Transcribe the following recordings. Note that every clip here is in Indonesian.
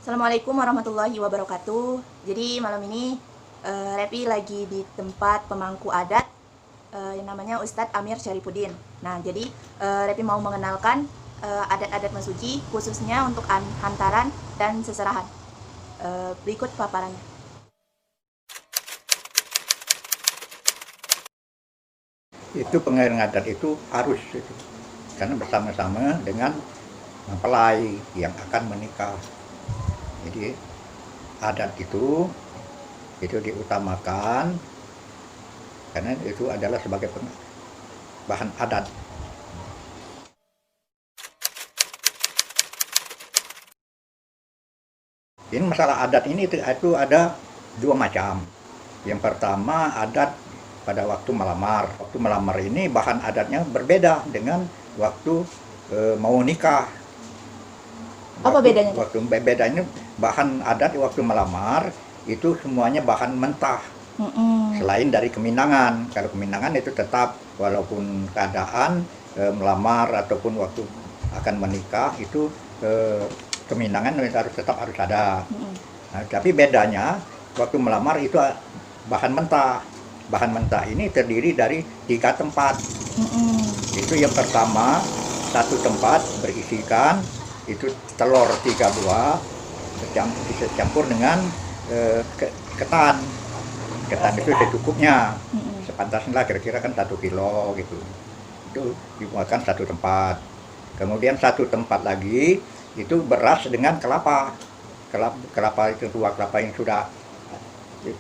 Assalamualaikum warahmatullahi wabarakatuh. Jadi malam ini Repi lagi di tempat pemangku adat yang namanya Ustadz Amir Syarifuddin. Nah, jadi Repi mau mengenalkan adat-adat Mesuji khususnya untuk hantaran dan seserahan. Berikut paparannya. Itu pengiring adat itu harus itu, karena bersama-sama dengan mempelai yang akan menikah. Jadi adat itu diutamakan karena itu adalah sebagai bahan adat. Ini masalah adat ini itu ada dua macam. Yang pertama adat pada waktu melamar. Waktu melamar ini bahan adatnya berbeda dengan waktu mau nikah. Apa bedanya? Waktu bedanya bahan adat waktu melamar itu semuanya bahan mentah. Selain dari keminangan. Kalau keminangan itu tetap walaupun keadaan melamar ataupun waktu akan menikah itu keminangan tetap harus ada. Nah, tapi bedanya waktu melamar itu bahan mentah. Bahan mentah ini terdiri dari 3 tempat. Itu yang pertama, satu tempat berisikan itu telur 3 buah dicampur dengan ketan. Ketan itu secukupnya, sepantasnya kira-kira kan 1 kilo gitu. Itu dibuatkan satu tempat. Kemudian satu tempat lagi itu beras dengan kelapa. Kelapa itu tua kelapa yang sudah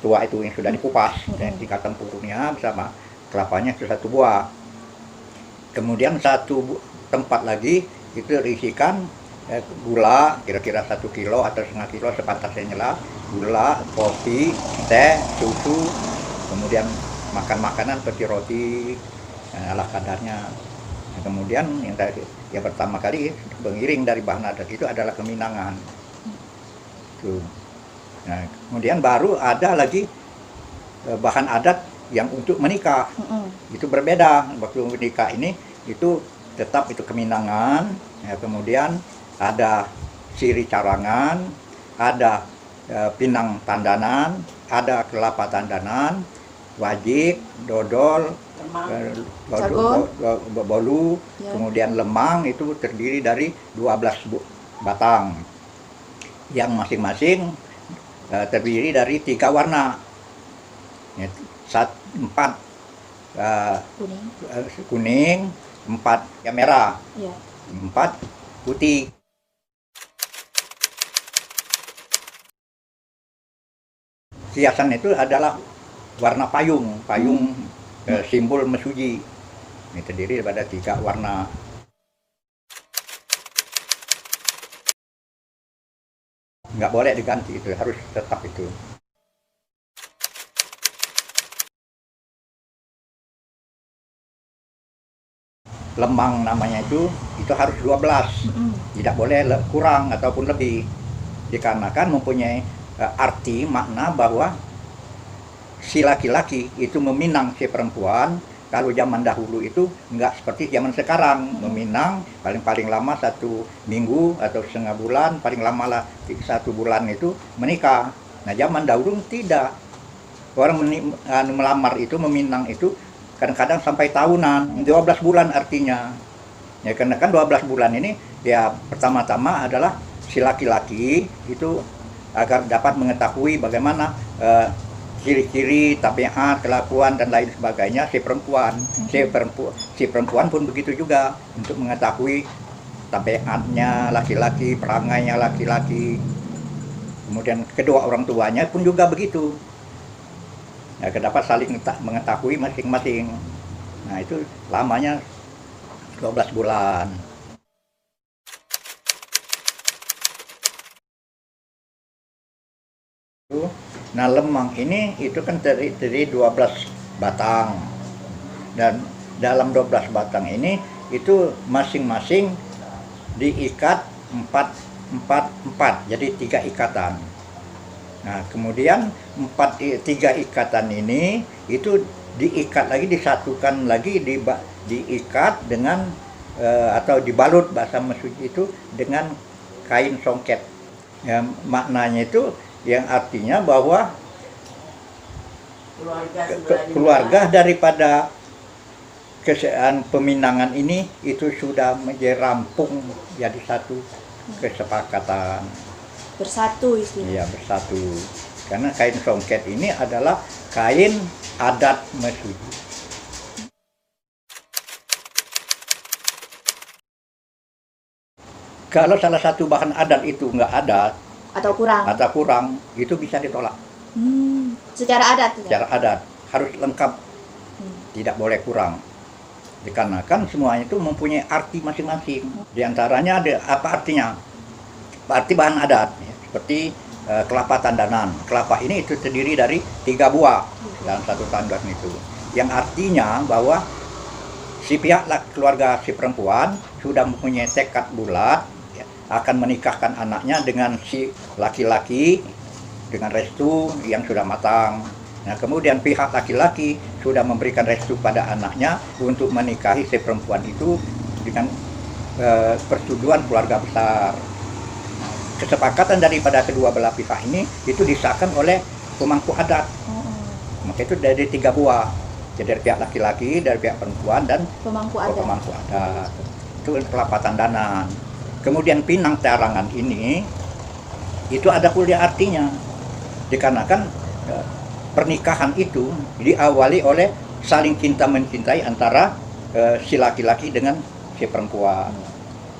tua itu yang sudah dikupas dan tingkatan tempurungnya bersama kelapanya itu 1 buah. Kemudian satu tempat lagi itu diisikan gula kira-kira 1 kilo atau setengah kilo sepantasnya lah, gula, kopi, teh, susu, kemudian makan makanan seperti roti ala kadarnya. Nah, kemudian yang pertama kali pengiring dari bahan adat itu adalah keminangan. Tuh. Nah, kemudian baru ada lagi bahan adat yang untuk menikah. Itu berbeda. Waktu menikah ini itu tetap itu keminangan, ya, kemudian ada siri carangan, ada pinang tandanan, ada kelapa tandanan, wajik, dodol, bolu, kemudian lemang itu terdiri dari 12 batang yang masing-masing terdiri dari 3 warna. 4 kuning, 4 yang merah, 4 putih. Hiasan itu adalah warna payung simbol Mesuji. Ini terdiri daripada 3 warna. Nggak boleh diganti, itu harus tetap itu. Lemang namanya itu harus 12, tidak boleh kurang ataupun lebih, dikarenakan mempunyai arti makna bahwa si laki-laki itu meminang si perempuan. Kalau zaman dahulu itu enggak seperti zaman sekarang, meminang paling lama 1 minggu atau setengah bulan, paling lama lah 1 bulan itu menikah. Nah, zaman dahulu tidak. Orang melamar itu, meminang itu kadang-kadang sampai tahunan, 12 bulan artinya. Ya, karena kan 12 bulan ini ya pertama-tama adalah si laki-laki itu agar dapat mengetahui bagaimana ciri-ciri, tabiat, kelakuan dan lain sebagainya si perempuan. Si perempuan pun begitu juga untuk mengetahui tabiatnya laki-laki, perangainya laki-laki. Kemudian kedua orang tuanya pun juga begitu. Ya, dapat saling mengetahui masing-masing. Nah, itu lamanya 12 bulan. Nah, lemang ini itu kan terdiri 12 batang. Dan dalam 12 batang ini itu masing-masing diikat 4. Jadi 3 ikatan. Nah, kemudian 3 ikatan ini itu diikat lagi, disatukan lagi, diikat dengan atau dibalut bahasa Mesuji itu dengan kain songket. Ya, maknanya itu yang artinya bahwa keluarga daripada peminangan ini itu sudah menjadi rampung jadi satu kesepakatan. Bersatu istilahnya. Iya, bersatu. Karena kain songket ini adalah kain adat Mesuji. Kalau salah satu bahan adat itu nggak ada Atau kurang. atau kurang, itu bisa ditolak. Secara adat. Secara adat harus lengkap, tidak boleh kurang. Dikarenakan semuanya itu mempunyai arti masing-masing. Di antaranya ada apa artinya? Arti bahan adat, ya, seperti kelapa tandanan. Kelapa ini itu terdiri dari 3 buah dalam satu tandan itu. Yang artinya bahwa si pihak keluarga si perempuan sudah mempunyai tekad bulat, ya, akan menikahkan anaknya dengan si laki-laki dengan restu yang sudah matang. Nah, kemudian pihak laki-laki sudah memberikan restu pada anaknya untuk menikahi si perempuan itu dengan persetujuan keluarga besar. Kesepakatan daripada kedua belah pihak ini itu disahkan oleh pemangku adat. Maka itu dari 3 buah. Jadi dari pihak laki-laki, dari pihak perempuan, dan Pemangku adat. Itu kelapa tandanan. Kemudian pinang carangan ini itu ada pula artinya. Dikarenakan pernikahan itu diawali oleh saling cinta mencintai antara si laki-laki dengan si perempuan.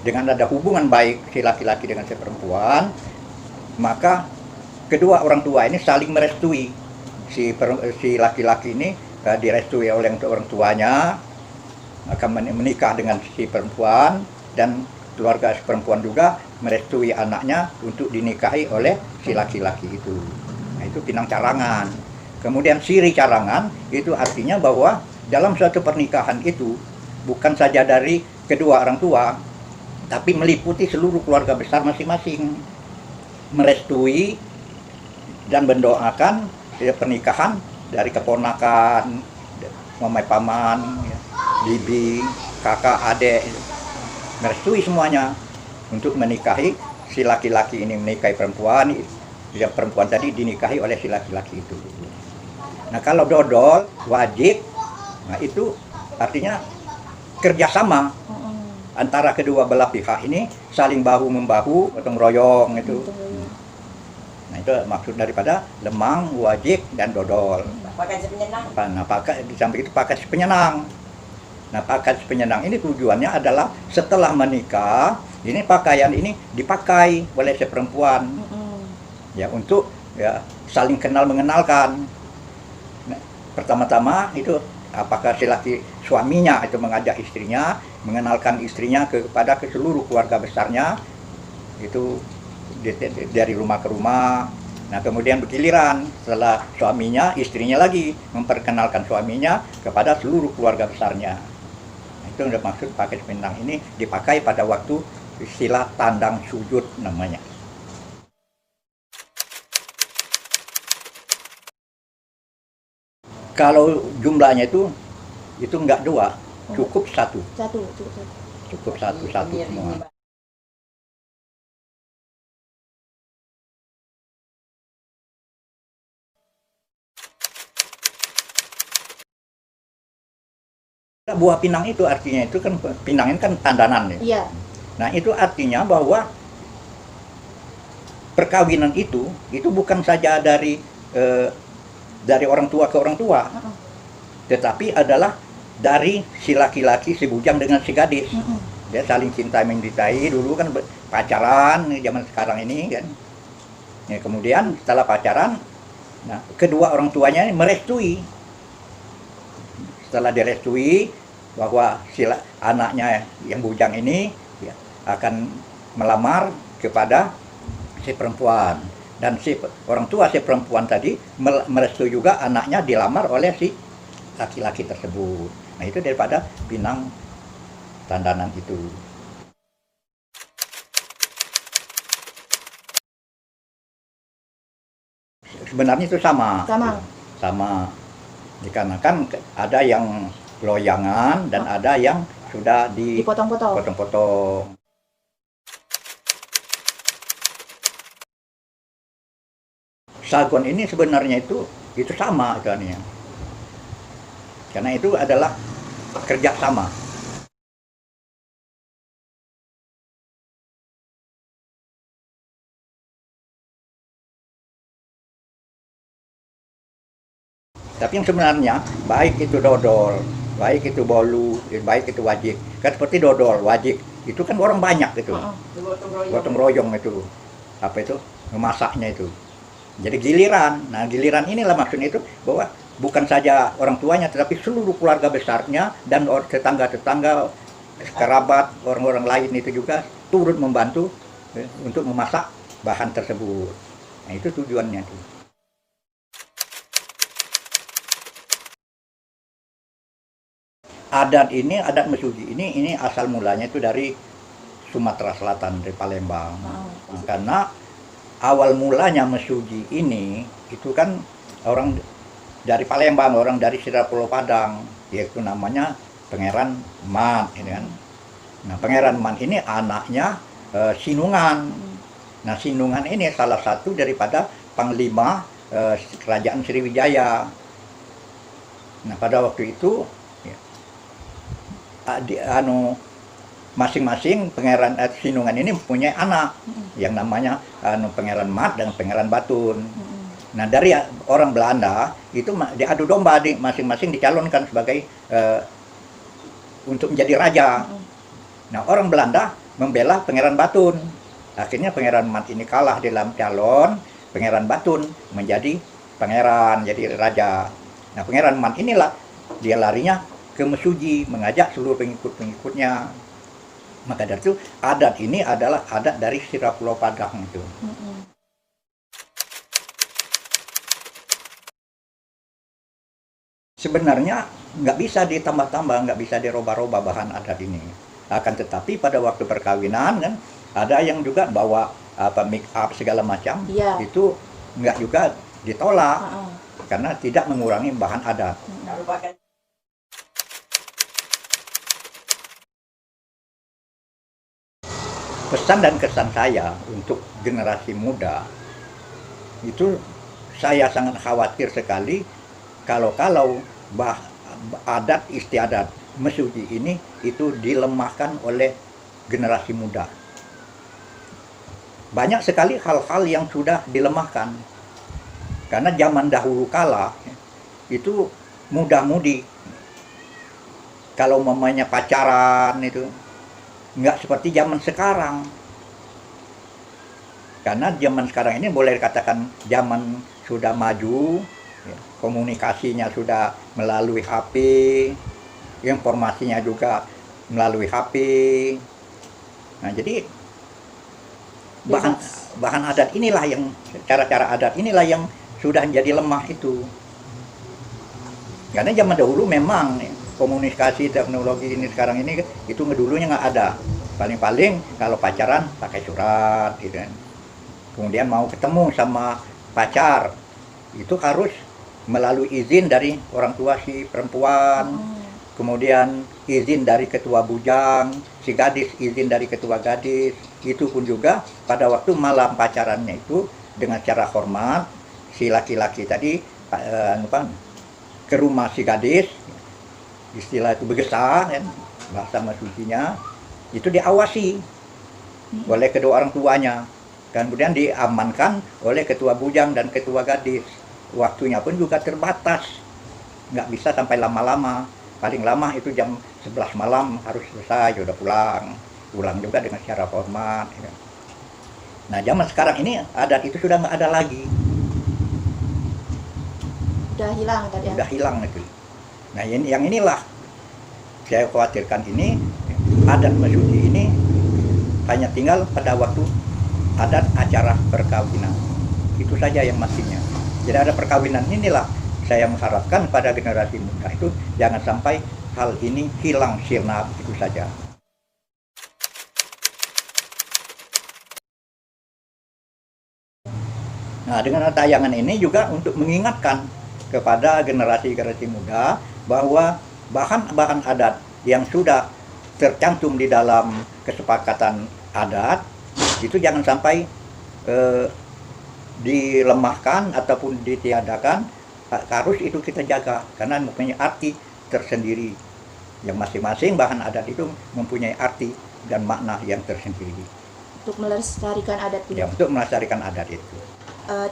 Dengan ada hubungan baik si laki-laki dengan si perempuan, maka kedua orang tua ini saling merestui. Si laki-laki ini direstui oleh orang tuanya, akan menikah dengan si perempuan, dan keluarga si perempuan juga merestui anaknya untuk dinikahi oleh si laki-laki itu. Nah, itu pinang carangan. Kemudian siri carangan itu artinya bahwa dalam suatu pernikahan itu bukan saja dari kedua orang tua, tapi meliputi seluruh keluarga besar masing-masing, merestui dan mendoakan pernikahan dari keponakan, mamai paman, bibi, kakak, adik, merestui semuanya untuk menikahi si laki-laki ini menikahi perempuan, yang perempuan tadi dinikahi oleh si laki-laki itu. Nah, kalau dodol wajib, nah itu artinya kerjasama antara kedua belah pihak ini, saling bahu membahu atau meroyong itu. Nah, itu maksud daripada lemang, wajib, dan dodol. Pakai si penyenang. Nah, di samping itu pakai si penyenang. Nah, pakai si penyenang ini tujuannya adalah setelah menikah, ini pakaian ini dipakai oleh si perempuan, ya, untuk ya saling kenal mengenalkan. Nah, pertama-tama itu apakah si laki suaminya itu mengajak istrinya, mengenalkan istrinya kepada seluruh keluarga besarnya, itu dari rumah ke rumah. Nah, kemudian bergiliran setelah suaminya, istrinya lagi memperkenalkan suaminya kepada seluruh keluarga besarnya. Nah, itu yang maksud pakai pinang ini dipakai pada waktu istilah tandang sujud namanya. Kalau jumlahnya itu enggak 2, cukup 1. Cukup satu semua. Buah pinang itu artinya itu kan, pinang ini kan tandanan ya. Iya. Nah, itu artinya bahwa perkawinan itu bukan saja dari orang tua ke orang tua, tetapi adalah dari si laki-laki, si bujang dengan si gadis. Dia saling cinta mencintai, dulu kan pacaran zaman sekarang ini kan. Ya, kemudian setelah pacaran, nah, kedua orang tuanya merestui. Setelah direstui bahwa si anaknya yang bujang ini ya, akan melamar kepada si perempuan, dan si orang tua si perempuan tadi merestui juga anaknya dilamar oleh si laki-laki tersebut. Nah, itu daripada pinang tandanan itu. Sebenarnya itu sama. Dikarenakan ada yang loyangan dan ada yang sudah dipotong-potong. Sagon ini sebenarnya itu sama kan ya. Karena itu adalah kerja sama. Tapi yang sebenarnya baik itu dodol, baik itu bolu, baik itu wajik. Kan seperti dodol, wajik itu kan orang banyak gitu. Gotong royong itu. Apa itu? Memasaknya itu. Jadi giliran. Nah, giliran inilah maksudnya itu bahwa bukan saja orang tuanya tetapi seluruh keluarga besarnya dan tetangga-tetangga, kerabat, orang-orang lain itu juga turut membantu untuk memasak bahan tersebut. Nah, itu tujuannya tuh. Adat mesuji ini asal mulanya itu dari Sumatera Selatan, dari Palembang. Nah, karena awal mulanya mesuji ini itu kan orang dari Palembang, orang dari Sira Pulau Padang, yaitu namanya Pangeran Man, ini kan. Nah, Pangeran Man ini anaknya Sinungan. Nah, Sinungan ini salah satu daripada panglima kerajaan Sriwijaya. Nah, pada waktu itu masing-masing pangeran Sinungan ini mempunyai anak yang namanya Pangeran Mat dan Pangeran Batun. Nah, dari orang Belanda itu diadu domba, masing-masing dicalonkan sebagai untuk menjadi raja. Nah, orang Belanda membela Pangeran Batun. Akhirnya Pangeran Mat ini kalah dalam calon, Pangeran Batun menjadi pangeran, jadi raja. Nah, Pangeran Mat inilah dia larinya ke Mesuji, mengajak seluruh pengikut-pengikutnya. Maka dari itu adat ini adalah adat dari Sira Pulau Padang itu. Sebenarnya nggak bisa ditambah-tambah, nggak bisa dirubah-rubah bahan adat ini. Akan tetapi pada waktu perkawinan kan ada yang juga bawa make up segala macam, itu nggak juga ditolak karena tidak mengurangi bahan adat. Pesan dan kesan saya untuk generasi muda itu, saya sangat khawatir sekali kalau adat istiadat mesuji ini itu dilemahkan oleh generasi muda. Banyak sekali hal-hal yang sudah dilemahkan karena zaman dahulu kala itu muda-mudi kalau mamanya pacaran itu nggak seperti zaman sekarang. Karena zaman sekarang ini boleh dikatakan zaman sudah maju, komunikasinya sudah melalui HP, informasinya juga melalui HP. Nah, jadi bahan adat inilah yang, cara-cara adat inilah yang sudah menjadi lemah itu. Karena zaman dahulu memang komunikasi teknologi ini sekarang ini itu dulunya nggak ada. Paling-paling kalau pacaran pakai surat gitu kan. Kemudian mau ketemu sama pacar itu harus melalui izin dari orang tua si perempuan, kemudian izin dari ketua bujang, si gadis izin dari ketua gadis. Itu pun juga pada waktu malam pacarannya itu dengan cara hormat, si laki-laki tadi ke rumah si gadis, istilah itu begesah kan, bahasa mesujinya, itu diawasi oleh kedua orang tuanya, kemudian diamankan oleh ketua bujang dan ketua gadis. Waktunya pun juga terbatas, nggak bisa sampai lama-lama, paling lama itu jam 11 malam harus selesai, udah pulang juga dengan cara hormat ya. Nah, zaman sekarang ini adat itu sudah nggak ada lagi, udah hilang tadi ya? Udah hilang itu. Nah, yang inilah saya khawatirkan, ini adat mesuji ini hanya tinggal pada waktu adat acara perkawinan. Itu saja yang mestinya. Jadi ada perkawinan inilah saya mengharapkan pada generasi muda itu jangan sampai hal ini hilang sirna begitu saja. Nah, dengan tayangan ini juga untuk mengingatkan kepada generasi-generasi muda bahwa bahan-bahan adat yang sudah tercantum di dalam kesepakatan adat itu jangan sampai dilemahkan ataupun ditiadakan, harus itu kita jaga karena mempunyai arti tersendiri. Yang masing-masing bahan adat itu mempunyai arti dan makna yang tersendiri. Untuk melestarikan adat itu. Ya, untuk melestarikan adat itu.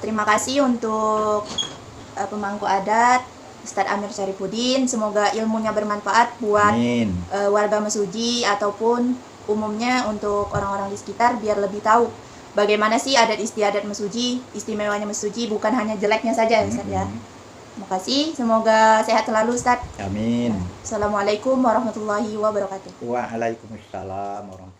Terima kasih untuk pemangku adat Ustadz Amir Syaripudin. Semoga ilmunya bermanfaat buat Amin. warga Mesuji ataupun umumnya untuk orang-orang di sekitar biar lebih tahu bagaimana sih adat istiadat Mesuji, istimewanya Mesuji, bukan hanya jeleknya saja ya Ustadz ya. Terima kasih, semoga sehat selalu Ustadz. Amin. Assalamualaikum warahmatullahi wabarakatuh. Waalaikumsalam warahmatullahi wabarakatuh.